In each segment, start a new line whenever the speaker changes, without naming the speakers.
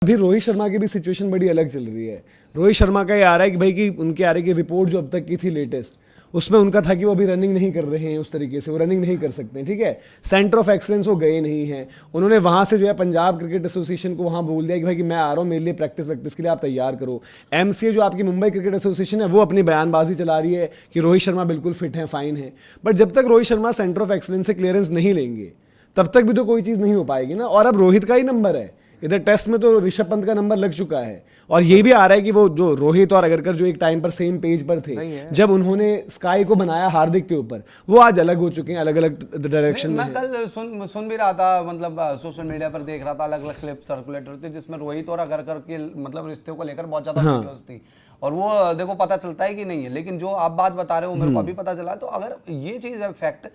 अभी रोहित शर्मा की भी सिचुएशन बड़ी अलग चल रही है। रोहित शर्मा का ये आ रहा है कि भाई कि उनके आ रही की रिपोर्ट जो अब तक की थी लेटेस्ट, उसमें उनका था कि वो अभी रनिंग नहीं कर रहे हैं, उस तरीके से वो रनिंग नहीं कर सकते, ठीक है। सेंटर ऑफ एक्सलेंस वो गए नहीं हैं। उन्होंने वहाँ से जो है पंजाब क्रिकेट एसोसिएशन को वहाँ बोल दिया कि भाई कि मैं आ रहा हूँ, मेरे लिए प्रैक्टिस वैक्टिस के लिए आप तैयार करो। एमसीए जो आपकी मुंबई क्रिकेट एसोसिएशन है वो अपनी बयानबाजी चला रही है कि रोहित शर्मा बिल्कुल फिट है, फाइन है। बट जब तक Rohit Sharma centre of excellence से क्लियरेंस नहीं लेंगे तब तक भी तो कोई चीज़ नहीं हो पाएगी ना। और अब रोहित का ही नंबर है इधर, टेस्ट में तो ऋषभ पंत का नंबर लग चुका है। और ये भी आ रहा है कि वो जो रोहित और अगरकर जो एक टाइम पर सेम पेज पर थे, जब उन्होंने स्काई को बनाया हार्दिक के ऊपर, वो आज अलग हो चुके हैं, अलग अलग डायरेक्शन में।
मैं कल सुन भी रहा था, मतलब सोशल मीडिया पर देख रहा था, अलग अलग क्लिप सर्कुलेट होती थी जिसमें रोहित और अगरकर के मतलब रिश्ते को लेकर बहुत ज्यादा वीडियोस थी। और वो देखो पता चलता है कि नहीं है, लेकिन जो आप बात बता रहे हो मेरे को अभी पता चला। तो अगर ये चीज है फैक्ट,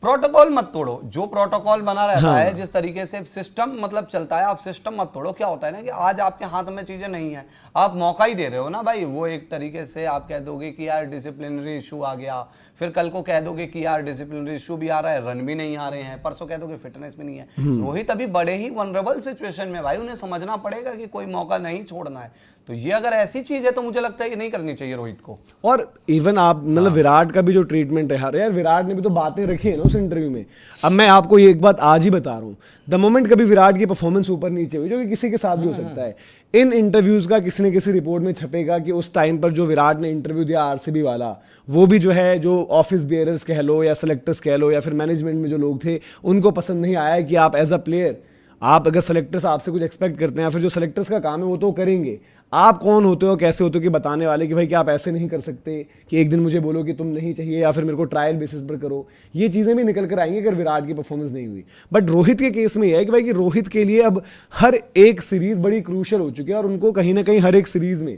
प्रोटोकॉल मत तोड़ो, जो प्रोटोकॉल बना रहता है, जिस तरीके से सिस्टम मतलब चलता है, आप सिस्टम मत तोड़ो। क्या होता है ना कि आज आपके हाथ में चीजें नहीं है, आप मौका ही दे रहे हो ना भाई। वो एक तरीके से आप कह दोगे कि यार डिसिप्लिनरी इशू आ गया, फिर कल को कह दोगे कि यार डिसिप्लिनरी इशू भी आ रहा है, रन भी नहीं आ रहे हैं, परसों कह दोगे फिटनेस भी नहीं है। रोहित अभी बड़े ही वनरेबल सिचुएशन में भाई, उन्हें समझना पड़ेगा कि कोई मौका नहीं छोड़ना है। तो ये अगर ऐसी चीज है तो मुझे लगता है कि नहीं करनी चाहिए रोहित को।
और इवन आप मतलब विराट का भी जो ट्रीटमेंट है यार, विराट ने भी तो बातें रखी है ना उस इंटरव्यू में। अब मैं आपको ये एक बात आज ही बता रहा हूँ, द मोमेंट कभी विराट की परफॉर्मेंस ऊपर नीचे हुई, जो कि किसी के साथ भी हो सकता है, इन इंटरव्यूज का किसी न किसी रिपोर्ट में छपेगा कि उस टाइम पर जो विराट ने इंटरव्यू दिया आरसीबी वाला, वो भी जो है जो ऑफिस बियरर्स कह लो या सेलेक्टर्स कह लो या फिर मैनेजमेंट में जो लोग थे, उनको पसंद नहीं आया कि आप एज अ प्लेयर, आप अगर सेलेक्टर्स आपसे कुछ एक्सपेक्ट करते हैं, फिर जो सेलेक्टर्स का काम है वो तो करेंगे। आप कौन होते हो, कैसे होते हो कि बताने वाले कि भाई कि आप ऐसे नहीं कर सकते कि एक दिन मुझे बोलो कि तुम नहीं चाहिए या फिर मेरे को ट्रायल बेसिस पर करो। ये चीज़ें भी निकल कर आएंगी अगर विराट की परफॉर्मेंस नहीं हुई। बट रोहित के केस में यह है कि भाई कि रोहित के लिए अब हर एक सीरीज बड़ी क्रूशियल हो चुकी है और उनको कहीं ना कहीं हर एक सीरीज में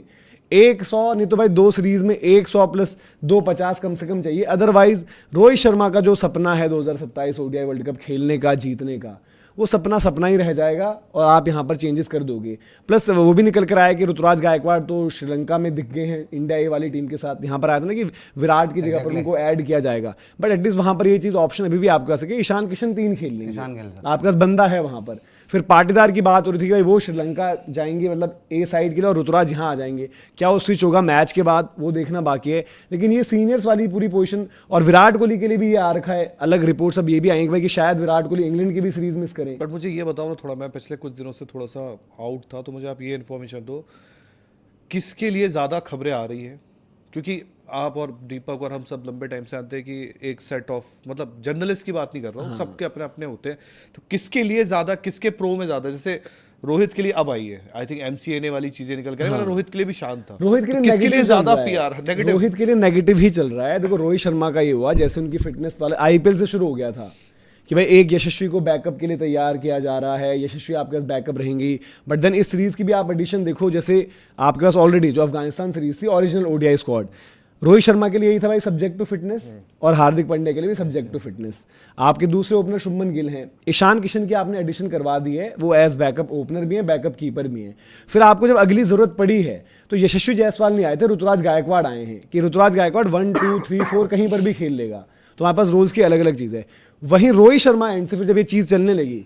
100 नहीं तो भाई 2 सीरीज में 100 प्लस 250 कम से कम चाहिए। अदरवाइज रोहित शर्मा का जो सपना है 2027 ओडीआई वर्ल्ड कप खेलने का, जीतने का, वो सपना सपना ही रह जाएगा और आप यहाँ पर चेंजेस कर दोगे। प्लस वो भी निकल कर आया कि ऋतुराज गायकवाड़ तो श्रीलंका में दिख गए हैं इंडिया ए वाली टीम के साथ। यहाँ पर आया था ना कि विराट की जगह पर उनको ऐड किया जाएगा, बट एटलीस्ट वहाँ पर ये चीज़ ऑप्शन अभी भी आपके पास है। ईशान किशन 3 खेल लेंगे, आपके पास बंदा है वहाँ पर। फिर पाटीदार की बात हो रही थी कि भाई वो श्रीलंका जाएंगे, मतलब ए साइड के लिए, और ऋतुराज यहाँ आ जाएंगे। क्या वो स्विच होगा मैच के बाद, वो देखना बाकी है। लेकिन ये सीनियर्स वाली पूरी पोजीशन, और विराट कोहली के लिए भी ये आ रखा है, अलग रिपोर्ट्स अब ये भी आएंगे भाई कि शायद विराट कोहली इंग्लैंड की भी सीरीज मिस करें।
बट मुझे ये बताओ ना, थोड़ा मैं पिछले कुछ दिनों से थोड़ा सा आउट था, तो मुझे आप ये इन्फॉर्मेशन दो, किसके लिए ज़्यादा खबरें आ रही है? क्योंकि आप और दीपक और हम सब लंबे टाइम से जानते हैं कि एक सेट ऑफ, मतलब जर्नलिस्ट की बात नहीं कर रहा हूँ, सबके अपने अपने होते हैं, तो किसके लिए ज़्यादा, किसके प्रो में ज़्यादा? जैसे रोहित के लिए अब आई है, आई थिंक एमसीए ने वाली चीजें निकल गई, रोहित के लिए भी शांत था।
रोहित के लिए
किसके लिए ज्यादा पीआर नेगेटिव?
रोहित के लिए नेगेटिव ही चल रहा है। देखो रोहित शर्मा का ये हुआ, जैसे उनकी फिटनेस वाले आईपीएल से शुरू हो गया था कि भाई एक यशस्वी को बैकअप के लिए तैयार किया जा रहा है, यशस्वी आपके पास बैकअप रहेंगी। बट देन इस सीरीज की भी आप एडिशन देखो, जैसे आपके पास ऑलरेडी जो अफगानिस्तान सीरीज थी original ODI squad, Rohit Sharma के लिए यही था भाई सब्जेक्ट टू फिटनेस, और हार्दिक पांड्या के लिए भी सब्जेक्ट टू फिटनेस। आपके दूसरे ओपनर शुभमन गिल हैं, ईशान किशन की आपने एडिशन करवा दी है, वो एज बैकअप ओपनर भी है, बैकअप कीपर भी है। फिर आपको जब अगली जरूरत पड़ी है तो यशस्वी जायसवाल नहीं आए थे, ऋतुराज गायकवाड़ आए हैं कि ऋतुराज गायकवाड़ 1, 2, 3, 4 कहीं पर भी खेल लेगा। तो हमारे पास रोल्स की अलग अलग चीज़ है। वहीं रोहित शर्मा एंड से फिर जब ये चीज़ चलने लगी,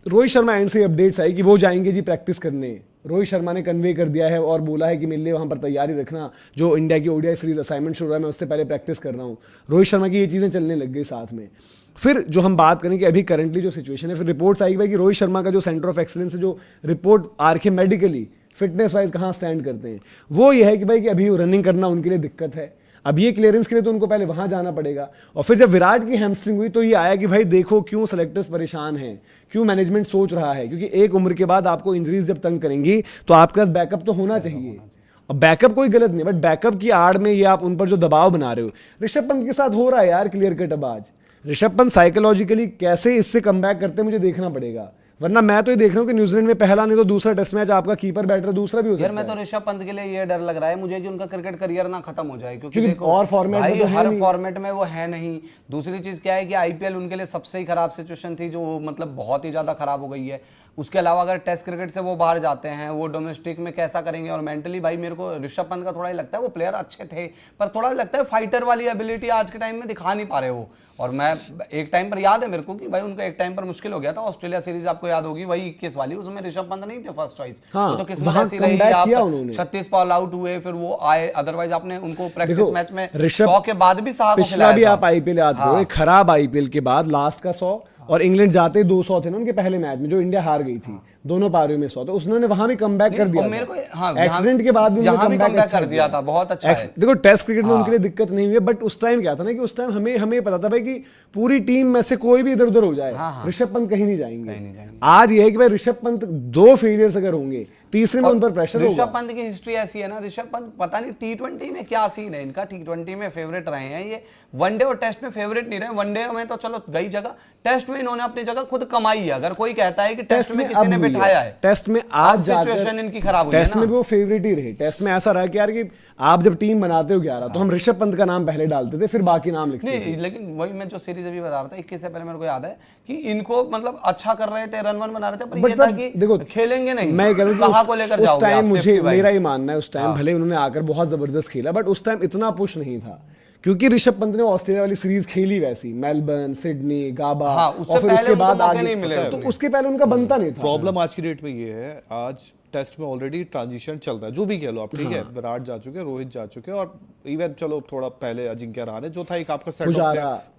रोहित शर्मा एंड से अपडेट्स आई कि वो जाएंगे जी प्रैक्टिस करने। रोहित शर्मा ने कन्वे कर दिया है और बोला है कि मेरे लिए वहाँ पर तैयारी रखना, जो इंडिया की ओडीआई सीरीज असाइनमेंट शुरू है मैं उससे पहले प्रैक्टिस कर रहा हूँ। रोहित शर्मा की ये चीज़ें चलने लग गई साथ में। फिर जो हम बात करें कि अभी करंटली जो सिचुएशन है, फिर रिपोर्ट्स आई भाई कि रोहित शर्मा का जो सेंटर ऑफ एक्सीलेंस है, जो रिपोर्ट आरके मेडिकली फिटनेस वाइज कहाँ स्टैंड करते हैं, वो ये है कि भाई कि अभी रनिंग करना उनके लिए दिक्कत है। अब ये क्लियरेंस के लिए तो उनको पहले वहां जाना पड़ेगा। और फिर जब विराट की हैमस्ट्रिंग हुई तो ये आया कि भाई देखो क्यों सेलेक्टर्स परेशान हैं, क्यों मैनेजमेंट सोच रहा है, क्योंकि एक उम्र के बाद आपको इंजरीज जब तंग करेंगी तो आपके पास बैकअप तो होना चाहिए। और बैकअप कोई गलत नहीं, बट बैकअप की आड़ में ये आप उन पर जो दबाव बना रहे हो, ऋषभ पंत के साथ हो रहा है यार क्लियर कट। अब आज ऋषभ पंत साइकोलॉजिकली कैसे इससे कमबैक करते हैं मुझे देखना पड़ेगा, वरना मैं तो ये देख रहा हूँ कि न्यूजीलैंड में पहला नहीं तो दूसरा टेस्ट मैच आपका कीपर बैटर दूसरा भी हो सकता है।
यार मैं तो ऋषभ पंत के लिए ये डर लग रहा है मुझे कि उनका क्रिकेट करियर ना खत्म हो जाए, क्योंकि
देखो और फॉर्मेट
भाई तो हर फॉर्मेट में वो है नहीं। दूसरी चीज क्या है कि आईपीएल उनके लिए सबसे ही खराब सिचुएशन थी, जो मतलब बहुत ही ज्यादा खराब हो गई है। उसके अलावा अगर टेस्ट क्रिकेट से वो बाहर जाते हैं, वो डोमेस्टिक में कैसा करेंगे। और मेंटली भाई मेरे को ऋषभ पंत का थोड़ा ही लगता है, वो प्लेयर अच्छे थे पर थोड़ा लगता है फाइटर वाली एबिलिटी आज के टाइम में दिखा नहीं पा रहे वो। और मैं एक टाइम पर याद है मेरे को कि भाई उनका एक टाइम पर मुश्किल हो गया था, ऑस्ट्रेलिया सीरीज आपको याद होगी वही 21 वाली, उसमें ऋषभ पंत नहीं थे फर्स्ट चॉइस।
हाँ,
वो तो किस्मत
वहाँ
ऐसी रही,
comeback
आप
किया उन्होंने।
36 बॉल आउट हुए, फिर वो आए, अदरवाइज आपने उनको प्रैक्टिस
देखो,
मैच में
ऋषभ
100 के बाद भी साहा को
पिछला
खिलाया
भी
था।
आप आईपीएल याद करो, एक खराब आईपीएल के बाद लास्ट का 100 और इंग्लैंड जाते ही 200 थे ना उनके पहले मैच में, जो इंडिया हार गई थी दोनों पारियों में 100, तो उसने वहां भी कमबैक कर दिया।
मेरे को
एक्सीडेंट के बाद भी
यहाँ भी
उन्होंने
कमबैक कर दिया था, बहुत अच्छा है।
देखो टेस्ट क्रिकेट में उनके लिए दिक्कत नहीं हुई है, बट उस टाइम क्या था ना कि उस टाइम हमें पता था भाई कि पूरी टीम में से कोई भी इधर उधर हो जाए, ऋषभ पंत कहीं नहीं जाएंगे। आज ये है कि भाई ऋषभ पंत 2 फेलियर्स अगर होंगे, तीसरे में उन पर प्रेशर होगा।
ऋषभ पंत की हिस्ट्री ऐसी है ना, ऋषभ पंत पता नहीं T20 में क्या सीन है इनका, T20 में फेवरेट रहे हैं ये, वनडे और टेस्ट में फेवरेट नहीं रहे। वनडे में तो चलो गई जगह, टेस्ट में इन्होंने अपनी जगह खुद कमाई है। अगर कोई कहता है कि टेस्ट में किसी ने बिठाया है,
टेस्ट में आज
सिचुएशन इनकी खराब हुई है
टेस्ट में भी वो फेवरेट ही रहे। टेस्ट में ऐसा रहा कि यार कि आप जब टीम बनाते हो 11 तो हम ऋषभ पंत का नाम पहले डालते थे, फिर बाकी नाम लिखते थे।
नहीं, लेकिन वही मैं जो सीरीज अभी बता रहा था 21 से पहले मेरे को याद है कि इनको मतलब अच्छा कर रहे थे, रन वन बना रहे थे, पर ये था कि देखो खेलेंगे नहीं,
मैं कह रहा हूं
साहा को लेकर
उस
जाओगे
टाइम
आप,
मुझे
safety
मेरा
wise।
ही मानना है उस टाइम भले उन्होंने आकर बहुत जबरदस्त खेला, बट उस टाइम इतना पुश नहीं था क्योंकि ऋषभ पंत ने ऑस्ट्रेलिया वाली सीरीज खेली वैसी, मेलबर्न, सिडनी, गाबा,
उससे
और फिर
पहले
उसके
उनको
बाद
मौके
आगे
नहीं मिले
तो
होंगे।
उसके पहले उनका बनता नहीं था।
प्रॉब्लम आज की डेट में ये है, आज टेस्ट में ऑलरेडी ट्रांजिशन चल रहा है, जो भी कह लो आप, ठीक है, विराट जा चुके, रोहित जा चुके, और इवन चलो थोड़ा पहले अजिंक्य रहाणे जो था एक आपका सेट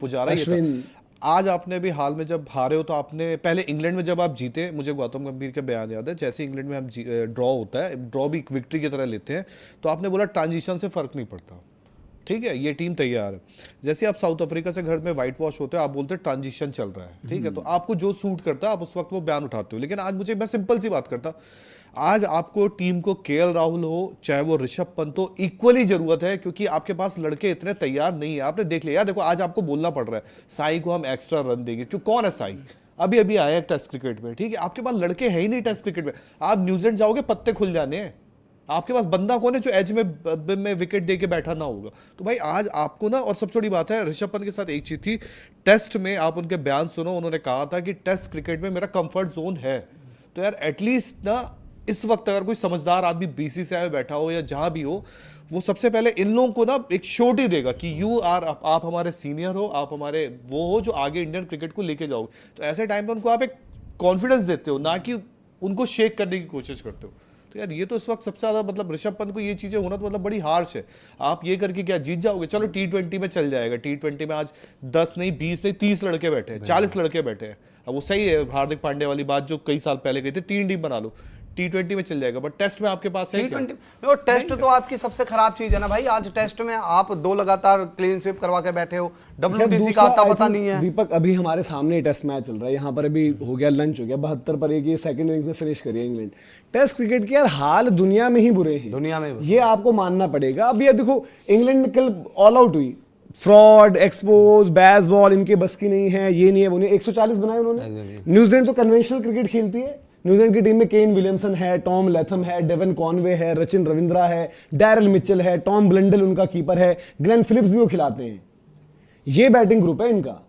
पुजारा ये था। आज आपने भी हाल में जब हारे हो तो आपने पहले इंग्लैंड में जब आप जीते, मुझे गौतम गंभीर के बयान याद है, जैसे इंग्लैंड में हम ड्रॉ होता है, ड्रॉ भी एक विक्ट्री की तरह लेते हैं, तो आपने बोला ट्रांजिशन से फर्क नहीं पड़ता, ठीक है, ये टीम तैयार है। जैसे आप साउथ अफ्रीका से घर में व्हाइट वॉश होते हो, आप बोलते हैं ट्रांजिशन चल रहा है, ठीक है, तो आपको जो सूट करता है आप उस वक्त वो बयान उठाते हो। लेकिन आज मुझे, मैं सिंपल सी बात करता, आज आपको टीम को केएल राहुल हो चाहे वो ऋषभ पंत हो, इक्वली जरूरत है, क्योंकि आपके पास लड़के इतने तैयार नहीं है। आपने देख लिया, देखो आज आपको बोलना पड़ रहा है साई को हम एक्स्ट्रा रन देंगे, क्यों, कौन है साई, अभी अभी आया टेस्ट क्रिकेट में, ठीक है, आपके पास लड़के हैं ही नहीं टेस्ट क्रिकेट में। आप न्यूजीलैंड जाओगे पत्ते खुल जाने हैं, आपके पास बंदा कौन है जो एज में विकेट दे के बैठा ना होगा। तो भाई आज आपको ना, और सबसे बड़ी बात है ऋषभ पंत के साथ एक चीज थी, टेस्ट में आप उनके बयान सुनो, उन्होंने कहा था कि टेस्ट क्रिकेट में मेरा कंफर्ट जोन है। तो यार एटलीस्ट ना इस वक्त अगर कोई समझदार आदमी बीसीसीआई में बैठा हो या जहां भी हो, वो सबसे पहले इन लोगों को ना एक श्योरिटी देगा कि यू आर, आप हमारे सीनियर हो, आप हमारे वो हो जो आगे इंडियन क्रिकेट को लेके जाओगे। तो ऐसे टाइम पे उनको आप एक कॉन्फिडेंस देते हो, ना कि उनको शेक करने की कोशिश करते हो। तो यार ये तो इस वक्त सबसे ज्यादा, मतलब ऋषभ पंत को ये चीजें होना तो मतलब बड़ी हार्श है। आप ये करके क्या जीत जाओगे? चलो T20 में चल जाएगा, T20 में आज 10 नहीं 20 नहीं 30 लड़के बैठे हैं, 40 लड़के बैठे हैं। अब वो सही है, हार्दिक पांड्या वाली बात जो कई साल पहले गई थी, 3 टीम बना लो, T20 में चल जाएगा, बट टेस्ट में आपके पास है
T20 वो टेस्ट तो आपकी सबसे खराब चीज है ना भाई। आज टेस्ट में आप 2 लगातार क्लीन स्वीप करवा के बैठे हो, WTC का आता पता नहीं है।
दीपक अभी हमारे सामने टेस्ट मैच चल रहा है, यहाँ पर अभी हो गया लंच, हो गया 72 पर 1, ये सेकंड इनिंग्स में फिनिश करी है इंग्लैंड। टेस्ट क्रिकेट के यार हाल दुनिया में ही बुरे हैं,
दुनिया में
ये आपको मानना पड़ेगा। अब ये देखो इंग्लैंड कल ऑल आउट हुई, फ्रॉड, एक्सपोज, बैस बॉल इनके बस की नहीं है, ये नहीं है वो नहीं, 140 बनाए उन्होंने। न्यूजीलैंड तो कन्वेंशनल क्रिकेट खेलती है, न्यूजीलैंड की टीम में केन विलियमसन है, टॉम लैथम है, डेवन कॉनवे है, रचिन रविंद्रा है, डैरल मिचेल है, टॉम ब्लंडल उनका कीपर है, ग्लेन फिलिप्स भी वो खिलाते हैं। ये बैटिंग ग्रुप है इनका।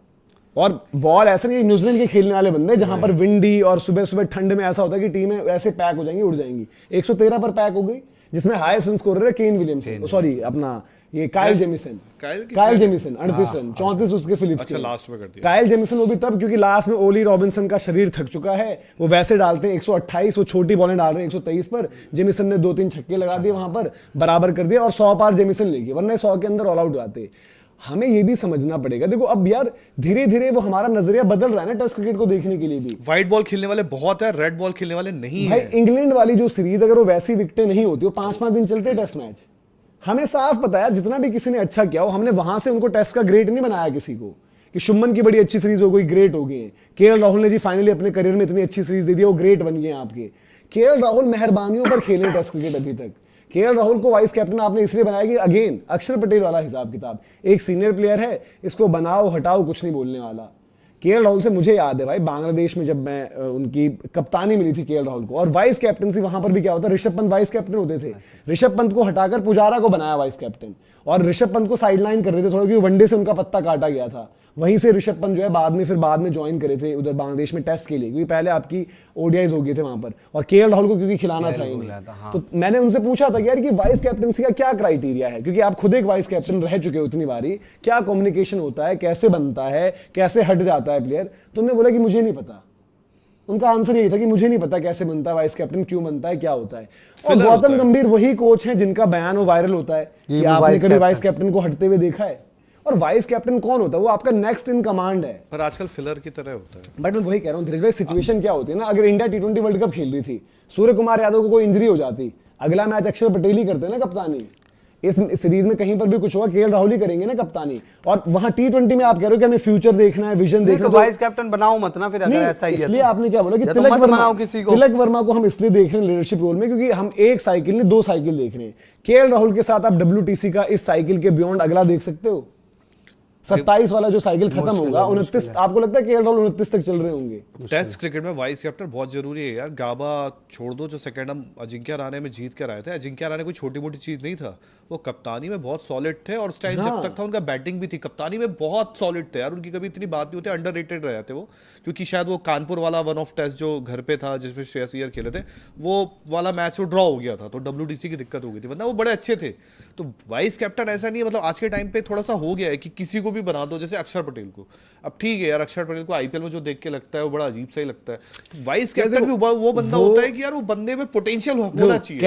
और बॉल ऐसा नहीं, न्यूजीलैंड के खेलने वाले बंदे जहां पर विंडी और सुबह सुबह ठंड में ऐसा होता है कि टीमें ऐसे पैक हो जाएंगी, उड़ जाएंगी। 113 पर पैक हो गई, जिसमें हाईएस्ट रन स्कोरर है केन विलियमसन, सॉरी अपना ये Kyle Jameson, Kyle Jameson 38 run, 34 उसके फिलिप्स
अच्छा लास्ट में कर दिया।
काइल जेमिसन वो भी तब क्योंकि लास्ट में ओली रॉबिन्सन का शरीर थक चुका है, वो वैसे डालते हैं 128, वो छोटी बॉलें डाल रहे हैं 123 पर, जेमिसन ने 2-3 छक्के लगा दिए वहां पर, बराबर कर दिया और 100 पार जेमिसन ले गए, वरना 100 के अंदर ऑल आउट आते। हमें ये भी समझना पड़ेगा, देखो अब यार धीरे धीरे वो हमारा नजरिया बदल रहा है ना टेस्ट क्रिकेट को देखने के लिए भी।
व्हाइट बॉल खेलने वाले बहुत है, रेड बॉल खेलने वाले नहीं
भाई
है।
इंग्लैंड वाली जो सीरीज अगर वो वैसी विकेटें नहीं होती, वो 5-5 दिन चलते टेस्ट मैच। हमें साफ पता है जितना भी किसी ने अच्छा किया हो, हमने वहां से उनको टेस्ट का ग्रेट नहीं बनाया किसी को कि शुभमन की बड़ी अच्छी सीरीज हो गई, ग्रेट हो गई है। केएल राहुल ने जी फाइनली अपने करियर में इतनी अच्छी सीरीज दे दी, वो ग्रेट बन गए आपके। केएल राहुल मेहरबानियों पर खेले टेस्ट क्रिकेट अभी तक। केएल राहुल को वाइस कैप्टन आपने इसलिए बनाया कि अगेन अक्षर पटेल वाला हिसाब किताब, एक सीनियर प्लेयर है, इसको बनाओ हटाओ कुछ नहीं बोलने वाला। केएल राहुल से मुझे याद है भाई, बांग्लादेश में जब मैं उनकी कप्तानी मिली थी केएल राहुल को, और वाइस कैप्टनसी वहां पर भी क्या होता है, ऋषभ पंत वाइस कैप्टन होते थे। ऋषभ पंत को हटाकर पुजारा को बनाया वाइस कैप्टन, और ऋषभ पंत को साइडलाइन कर रहे थे थोड़ा, क्योंकि वनडे से उनका पत्ता काटा गया था। वहीं से ऋषभ पंत जो है बाद में ज्वाइन करे थे उधर बांग्लादेश में टेस्ट के लिए, क्योंकि पहले आपकी ओडीआईज हो गए थे वहां पर, और केएल राहुल को क्योंकि खिलाना था ही नहीं। तो मैंने उनसे पूछा था कि यार कि वाइस कैप्टनसी का क्या क्राइटेरिया है, क्योंकि आप खुद एक वाइस कैप्टन रह चुके हो उतनी बारी, क्या कम्युनिकेशन होता है, कैसे बनता है, कैसे हट जाता है प्लेयर। तो उन्होंने बोला कि मुझे नहीं पता। उनका आंसर यही था कि मुझे नहीं पता कैसे बनता है वाइस कैप्टन, क्यों बनता है, क्या होता है। और गौतम गंभीर वही कोच है जिनका बयान वो वायरल होता है कि आपने कभी वाइस कैप्टन को हटते हुए देखा है। और वाइस कैप्टन कौन होता है, वो आपका नेक्स्ट इन कमांड है।
पर आजकल फिलर की तरह होता है।
बट मैं वही कह रहा हूँ धीरज भाई, सिचुएशन क्या होती है ना, अगर इंडिया T20 वर्ल्ड कप खेल रही थी, सूर्य कुमार यादव को कोई इंजरी हो जाती, अगला मैच अक्षर पटेल ही करते ना कप्तानी। इस सीरीज में कहीं पर भी कुछ हुआ, केएल राहुल ही करेंगे ना कप्तानी। और वहां T20 में आप कह रहे हो कि हमें फ्यूचर देखना है, विजन देखना है,
तो वाइस कैप्टन बनाओ मत ना फिर, अगर ऐसा ही है।
इसलिए आपने क्या बोला कि
या तो मत बनाओ किसी को।
तिलक वर्मा को हम इसलिए देख रहे हैं लीडरशिप रोल में, क्योंकि हम एक साइकिल नहीं 2 साइकिल देख रहे हैं। केएल राहुल के साथ आप WTC का इस साइकिल के बियॉन्ड अगला देख सकते हो। 27 वाला जो साइकिल खत्म होगा, 29, आपको लगता है केएल राहुल 29 तक चल रहे होंगे?
टेस्ट क्रिकेट में वाइस कैप्टन बहुत जरूरी है यार। गाबा छोड़ दो, जो सेकंड हम अजिंक्य रहाणे में जीत कर आए थे, अजिंक्य रहाणे कोई छोटी मोटी चीज नहीं था, वो कप्तानी में बहुत सॉलिड थे, और उस टाइम जब तक था उनका बैटिंग भी थी, कप्तानी में बहुत सॉलिड थे यार। उनकी कभी इतनी बात नहीं होती, अंडररेटेड रहे थे वो, क्योंकि शायद वो कानपुर वाला वन ऑफ टेस्ट जो घर पे था जिसमें श्रेयस अय्यर खेले थे, वो वाला मैच वो ड्रॉ हो गया था, तो WTC की दिक्कत हो गई थी, वरना वो बड़े अच्छे थे। तो वाइस कैप्टन ऐसा नहीं है, मतलब आज के टाइम पे थोड़ा सा हो गया है कि किसी को भी बना दो, जैसे अक्षर पटेल को। अब ठीक है यार, अक्षर पटेल को आईपीएल में जो देख के लगता है वो बड़ा अजीब सा ही लगता है। वाइस कैप्टन भी वो बंदा होता है कि यार वो बंदे में पोटेंशियल होना चाहिए।